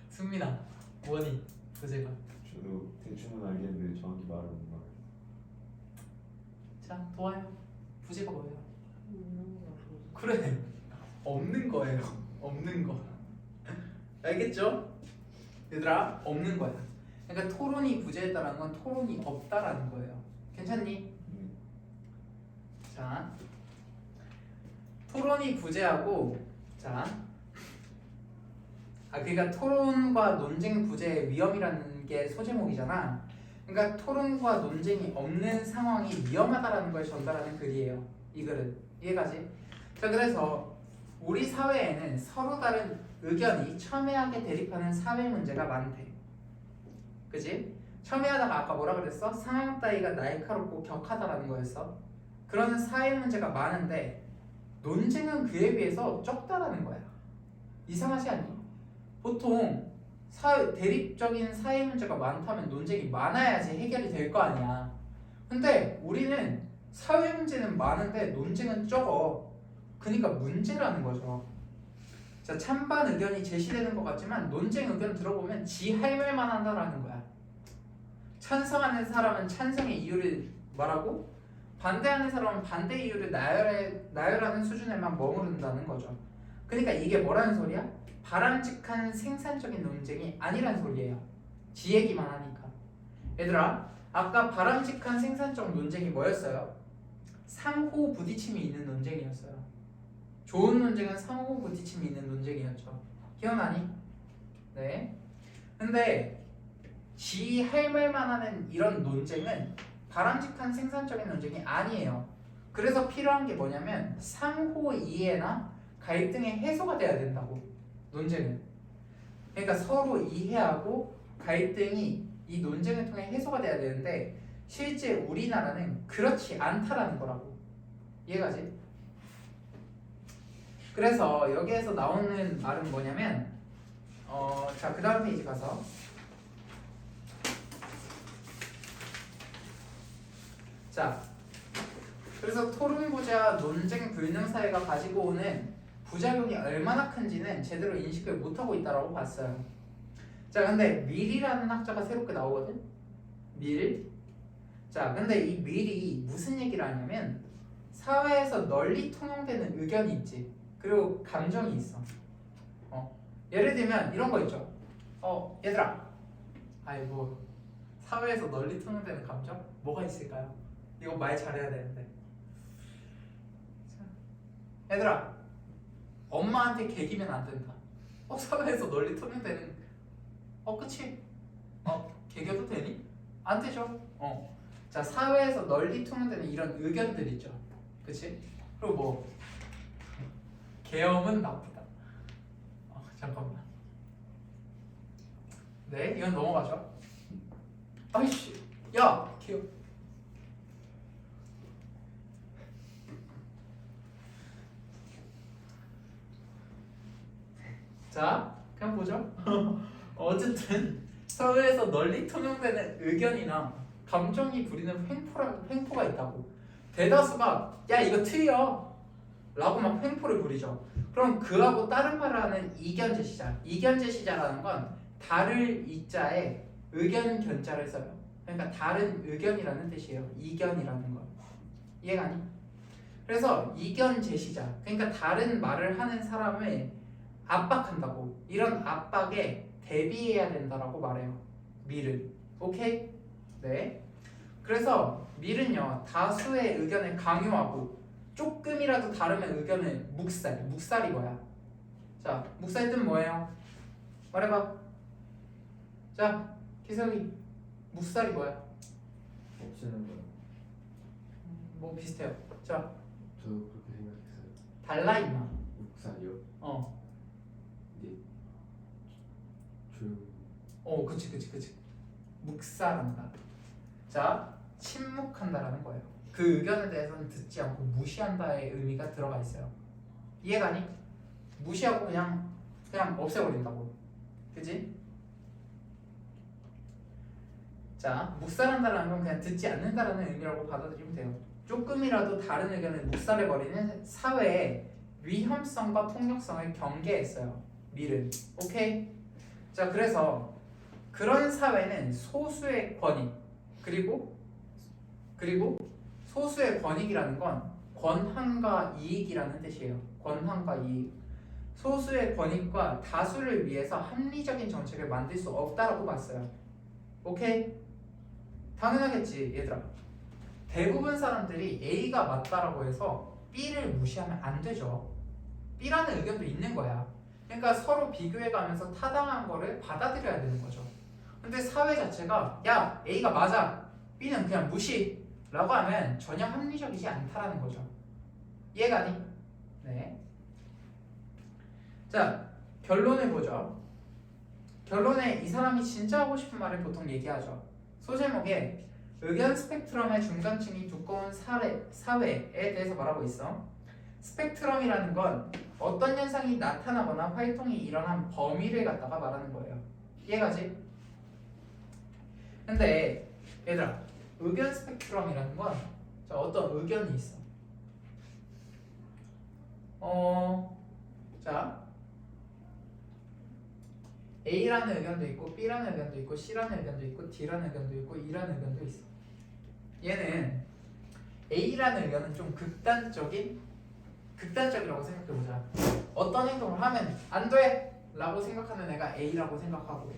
승민아, 뭐니? 부재가. 저도 대충은 알겠는데 정확히 말을 못 말해요. 자, 도와요. 부재가 뭐예요? 있는 거 같아요. 그래. 없는 거예요. 없는 거. 알겠죠? 얘들아, 없는 거야. 그러니까 토론이 부재했다는 건 토론이 없다라는 거예요. 괜찮니? 자, 토론이 부재하고, 자, 그러니까 토론과 논쟁 부재의 위험이라는 게 소제목이잖아. 그러니까 토론과 논쟁이 없는 상황이 위험하다라는 걸 전달하는 글이에요. 이 글은. 이해가지? 자, 그래서 우리 사회에는 서로 다른 의견이 첨예하게 대립하는 사회 문제가 많대. 그지? 첨예하다가 아까 뭐라 그랬어? 상황 따위가 날카롭고 격하다라는 거였어. 그런 사회 문제가 많은데 논쟁은 그에 비해서 적다라는 거야. 이상하지 않니? 보통 대립적인 사회 문제가 많다면 논쟁이 많아야지 해결이 될 거 아니야. 근데 우리는 사회 문제는 많은데 논쟁은 적어. 그러니까 문제라는 거죠. 자, 찬반 의견이 제시되는 것 같지만 논쟁 의견 들어보면 지 할 말만 한다라는 거야. 찬성하는 사람은 찬성의 이유를 말하고 반대하는 사람은 반대 이유를 나열하는 수준에만 머무른다는 거죠. 그러니까 이게 뭐라는 소리야? 바람직한 생산적인 논쟁이 아니란 소리예요. 지 얘기만 하니까. 얘들아, 아까 바람직한 생산적 논쟁이 뭐였어요? 상호 부딪힘이 있는 논쟁이었어요. 좋은 논쟁은 상호 부딪힘이 있는 논쟁이었죠. 기억나니? 네. 근데 지 할 말만 하는 이런 논쟁은 바람직한 생산적인 논쟁이 아니에요. 그래서 필요한 게 뭐냐면 상호 이해나 갈등의 해소가 돼야 된다고. 논쟁은. 그러니까 서로 이해하고 갈등이 이 논쟁을 통해 해소가 돼야 되는데 실제 우리나라는 그렇지 않다라는 거라고. 이해가지? 그래서 여기에서 나오는 말은 뭐냐면 자, 그 다음 페이지 가서 자, 그래서 토론부자 논쟁 불능 사회가 가지고 오는 부작용이 얼마나 큰지는 제대로 인식을 못하고 있다라고 봤어요. 자, 근데 밀이라는 학자가 새롭게 나오거든? 밀. 자, 근데 이 밀이 무슨 얘기를 하냐면 사회에서 널리 통용되는 의견이 있지. 그리고 감정이 있어. 예를 들면 이런 거 있죠. 얘들아. 아이고, 사회에서 널리 통용되는 감정? 뭐가 있을까요? 이거 말 잘해야 되는데. 자, 얘들아. 엄마한테 개기면 안 된다. 사회에서 널리 통용되는 그치? 개겨도 되니? 안 되죠. 자, 사회에서 널리 통용되는 이런 의견들 있죠. 그치? 그리고 뭐 계엄은 나쁘다. 잠깐만. 네, 이건 넘어가죠. 아이씨, 야, 계엄. 자, 그냥 보죠. 어쨌든 사회에서 널리 통용되는 의견이나 감정이 부리는 횡포가 있다고. 대다수가 야 이거 틀려 라고 막 횡포를 부리죠. 그럼 그하고 다른 말을 하는 이견 제시자. 이견 제시자라는 건 다를 이자에 의견 견자를 써요. 그러니까 다른 의견이라는 뜻이에요. 이견이라는 건. 이해가니? 그래서 이견 제시자. 그러니까 다른 말을 하는 사람을 압박한다고. 이런 압박에 대비해야 된다라고 말해요. 밀은. 오케이? 네. 그래서 밀은요 다수의 의견을 강요하고 조금이라도 다르면 의견을 묵살이 뭐야? 자, 묵살 뜻 뭐예요? 말해봐. 자, 기석이 묵살이 뭐야? 없애는 거요. 뭐 비슷해요. 자, 저 그렇게 생각했어요. 달라 임마. 묵살이요? 네. 조용. 그치. 묵살한다. 자, 침묵한다라는 거예요. 그 의견에 대해서는 듣지 않고 무시한다의 의미가 들어가 있어요. 이해가니? 무시하고 그냥 없애버린다고. 그지? 자, 묵살한다라는 건 그냥 듣지 않는다라는 의미라고 받아들이면 돼요. 조금이라도 다른 의견을 묵살해버리는 사회의 위험성과 폭력성을 경계했어요. 밀은. 오케이? 자, 그래서 그런 사회는 소수의 권익 그리고 소수의 권익이라는 건 권한과 이익이라는 뜻이에요. 권한과 이익. 소수의 권익과 다수를 위해서 합리적인 정책을 만들 수 없다라고 봤어요. 오케이? 당연하겠지, 얘들아. 대부분 사람들이 A가 맞다라고 해서 B를 무시하면 안 되죠. B라는 의견도 있는 거야. 그러니까 서로 비교해가면서 타당한 거를 받아들여야 되는 거죠. 근데 사회 자체가 야, A가 맞아, B는 그냥 무시 라고 하면 전혀 합리적이지 않다라는 거죠. 이해가니? 네. 자, 결론을 보죠. 결론에 이 사람이 진짜 하고 싶은 말을 보통 얘기하죠. 소제목에 의견 스펙트럼의 중간층이 두꺼운 사회에 대해서 말하고 있어. 스펙트럼이라는 건 어떤 현상이 나타나거나 활동이 일어난 범위를 갖다가 말하는 거예요. 이해가지? 근데 얘들아, 의견 스펙트럼이라는 건 자, 어떤 의견이 있어. 자, A라는 의견도 있고 B라는 의견도 있고 C라는 의견도 있고 D라는 의견도 있고 E라는 의견도 있어. 얘는 A라는 의견은 좀 극단적이라고 생각해보자. 어떤 행동을 하면 안 돼! 라고 생각하는 애가 A라고 생각하고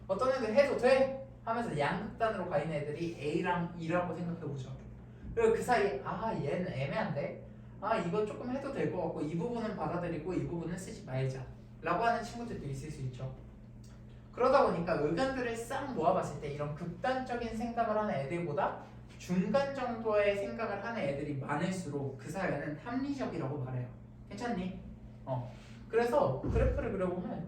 어떤 애들 해도 돼! 하면서 양극단으로 가 있는 애들이 A랑 E라고 생각해보자. 그리고 그 사이에 얘는 애매한데? 이거 조금 해도 될 것 같고 이 부분은 받아들이고 이 부분은 쓰지 말자 라고 하는 친구들도 있을 수 있죠. 그러다 보니까 의견들을 싹 모아봤을 때 이런 극단적인 생각을 하는 애들보다 중간 정도의 생각을 하는 애들이 많을수록 그 사회는 합리적이라고 말해요. 괜찮니? 그래서 그래프를 그려보면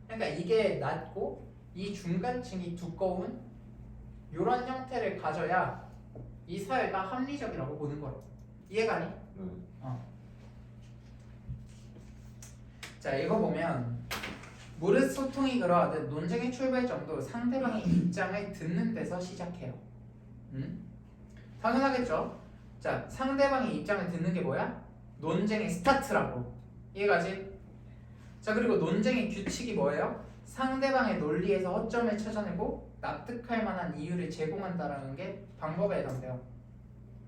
그러니까 이게 낮고 이 중간층이 두꺼운 이런 형태를 가져야 이 사회가 합리적이라고 보는 거예요. 이해가니? 네. 자, 이거 보면 무릇 소통이 그러하듯 논쟁의 출발점도 상대방의 입장을 듣는 데서 시작해요. 당연하겠죠? 자, 상대방의 입장을 듣는 게 뭐야? 논쟁의 스타트라고. 이해가지? 자, 그리고 논쟁의 규칙이 뭐예요? 상대방의 논리에서 허점을 찾아내고 납득할 만한 이유를 제공한다라는 게 방법에 해당돼요.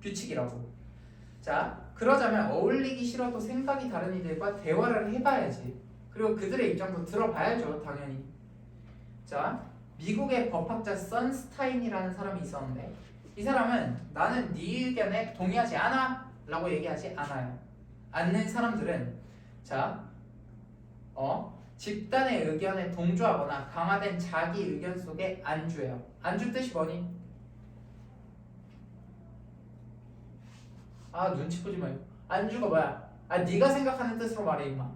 규칙이라고. 자, 그러자면 어울리기 싫어도 생각이 다른 이들과 대화를 해봐야지. 그리고 그들의 입장도 들어봐야죠, 당연히. 자, 미국의 법학자 선스타인이라는 사람이 있었는데 이 사람은 나는 네 의견에 동의하지 않아! 라고 얘기하지 않는 사람들은 자, 집단의 의견에 동조하거나 강화된 자기 의견 속에 안주해요. 안주 뜻이 뭐니? 눈치 보지 마요. 안주가 뭐야? 네가 생각하는 뜻으로 말해 임마.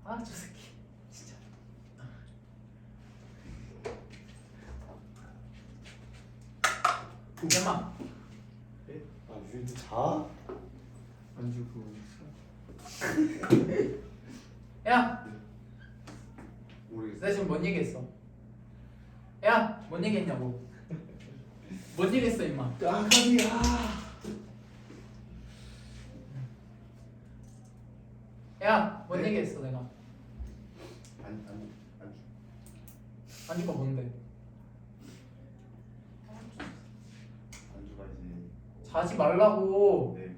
저 새끼 진짜. 엄마. 유인도 자? 안주 그거 야, 모르겠어. 내가 지금 뭔 얘기했어? 야, 뭔 얘기했냐고? 뭔 얘기했어 임마? 아까비야. 야, 뭔 얘기했어 내가? 안주가 뭔데? 안주가 이제 자지 말라고. 네.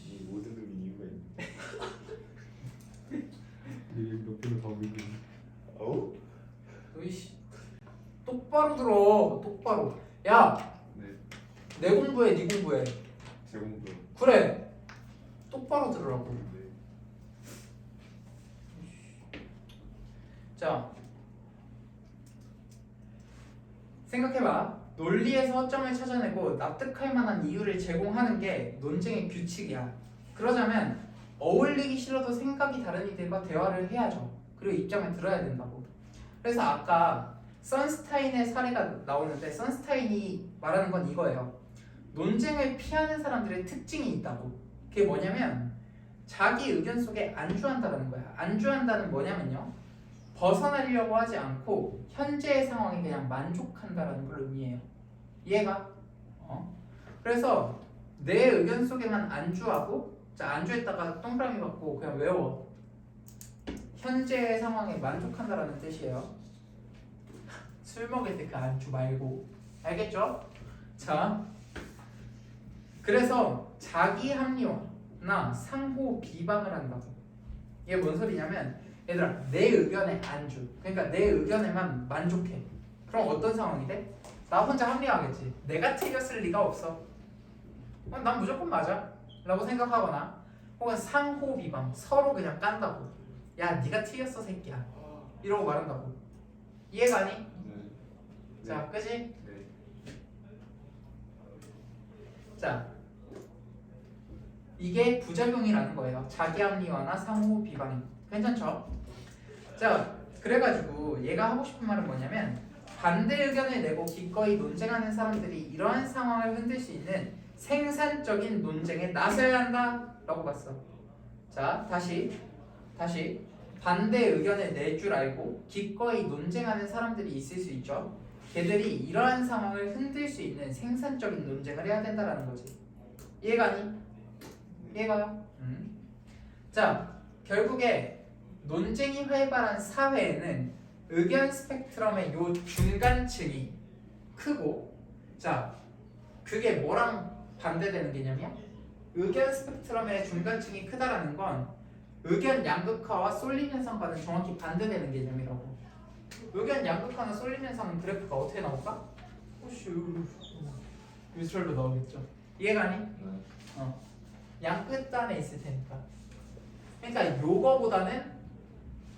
이 모든 놈이 이유가 있네. 이게 몇 개를 가고 있는. 어? 너이씨 똑바로 들어. 똑바로. 야, 네. 내 공부해, 네 공부해. 제 공부. 그래. 똑바로 들으라고. 네. 자, 생각해봐. 논리에서 허점을 찾아내고 납득할 만한 이유를 제공하는 게 논쟁의 규칙이야. 그러자면 어울리기 싫어도 생각이 다른 이들과 대화를 해야죠. 그리고 입장을 들어야 된다고. 그래서 아까 선스타인의 사례가 나오는데 선스타인이 말하는 건 이거예요. 논쟁을 피하는 사람들의 특징이 있다고. 그게 뭐냐면 자기 의견 속에 안주한다는 거야. 안주한다는 뭐냐면요, 벗어나려고 하지 않고 현재의 상황에 그냥 만족한다라는 걸 의미해요. 이해가? 그래서 내 의견 속에만 안주하고, 자, 안주했다가 동그라미 받고 그냥 외워. 현재의 상황에 만족한다라는 뜻이에요. 술 먹을 때 그 안주 말고. 알겠죠? 자, 그래서 자기 합리화나 상호 비방을 한다고. 이게 뭔 소리냐면, 얘들아, 내 의견에 안주, 그러니까 내 의견에만 만족해. 그럼 어떤 상황이 돼? 나 혼자 합리화하겠지. 내가 틀렸을 리가 없어. 난 무조건 맞아 라고 생각하거나, 혹은 상호 비방, 서로 그냥 깐다고. 야, 네가 틀렸어 새끼야 이러고 말한다고. 이해가니? 네. 자, 그지? 네. 자, 이게 부작용이라는 거예요. 자기 합리화나 상호 비방이. 괜찮죠? 자, 그래가지고 얘가 하고 싶은 말은 뭐냐면, 반대 의견을 내고 기꺼이 논쟁하는 사람들이 이러한 상황을 흔들 수 있는 생산적인 논쟁에 나서야 한다 라고 봤어. 자, 다시 반대 의견을 낼 줄 알고 기꺼이 논쟁하는 사람들이 있을 수 있죠. 걔들이 이러한 상황을 흔들 수 있는 생산적인 논쟁을 해야 된다라는 거지. 이해가니? 이해가요? 자, 결국에 논쟁이 활발한 사회에는 의견 스펙트럼의 요 중간층이 크고, 자, 그게 뭐랑 반대되는 개념이야? 의견 스펙트럼의 중간층이 크다라는 건 의견 양극화와 쏠림 현상과는 정확히 반대되는 개념이라고. 의견 양극화나 쏠림 현상은 그래프가 어떻게 나올까? 오슈, 위스럴로 나오겠죠. 이해가 아니? 네. 양 끝단에 있을 테니까. 그러니까 요거보다는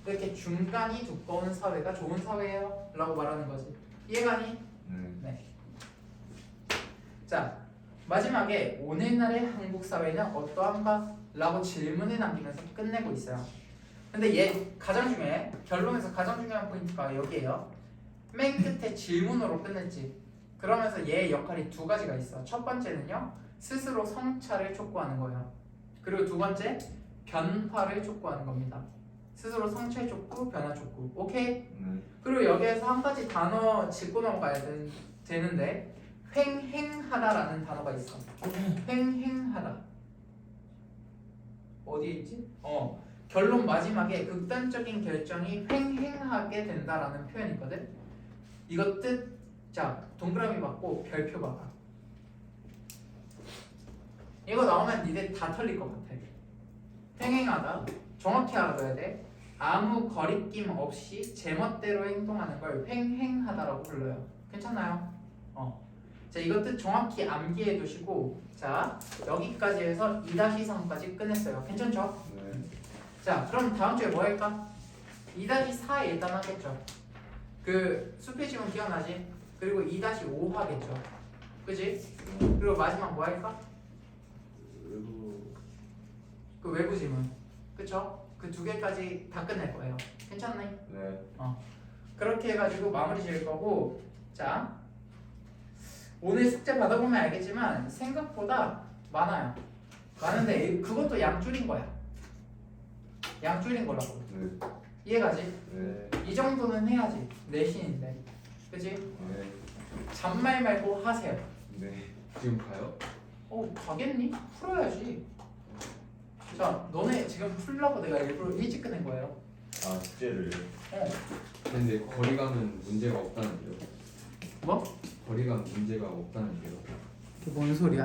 이렇게 중간이 두꺼운 사회가 좋은 사회예요 라고 말하는 거지. 이해가니? 네. 자, 마지막에 오늘날의 한국 사회는 어떠한가? 라고 질문을 남기면서 끝내고 있어요. 근데 얘 가장 중요해. 결론에서 가장 중요한 포인트가 여기에요. 맨 끝에 질문으로 끝냈지. 그러면서 얘의 역할이 두 가지가 있어. 첫 번째는요, 스스로 성찰을 촉구하는 거예요. 그리고 두 번째, 변화를 촉구하는 겁니다. 스스로 성찰 촉구, 변화 촉구. 오케이? 그리고 여기에서 한 가지 단어 짚고 넘어가야 되는데, 횡행하다라는 단어가 있어. 횡행하다. 어디에 있지? 결론 마지막에 극단적인 결정이 횡행하게 된다라는 표현이 있거든. 이거 뜻, 자, 동그라미 받고 별표 박아. 이거 나오면 니들 다 털릴 것 같아. 횡행하다, 정확히 알아둬야 돼. 아무 거리낌 없이 제멋대로 행동하는 걸 횡행하다라고 불러요. 괜찮나요? 자, 이것 뜻 정확히 암기해 두시고, 자, 여기까지 해서 2-3까지 끝냈어요. 괜찮죠? 자, 그럼 다음 주에 뭐 할까? 2-4 일단 하겠죠. 그 수필 지문 기억나지? 그리고 2-5 하겠죠. 그지? 그리고 마지막 뭐 할까? 그 외부 지문. 그쵸? 그 두 개까지 다 끝낼 거예요. 괜찮니? 네. 그렇게 해가지고 마무리 지을 거고, 자, 오늘 숙제 받아보면 알겠지만 생각보다 많아요. 많은데 그것도 양줄인 거야. 양줄인 거라고. 네. 이해가지? 네. 이 정도는 해야지. 내신인데. 그치? 네. 잔말 말고 하세요. 네. 지금 가요? 가겠니? 풀어야지. 자, 너네 지금 풀라고 내가 일부러 일찍 끝낸 거예요. 아, 숙제를. 근데 거리감은 문제가 없다는데요. 뭐? 거리감 문제가 없다는데요. 그게 뭔 소리야?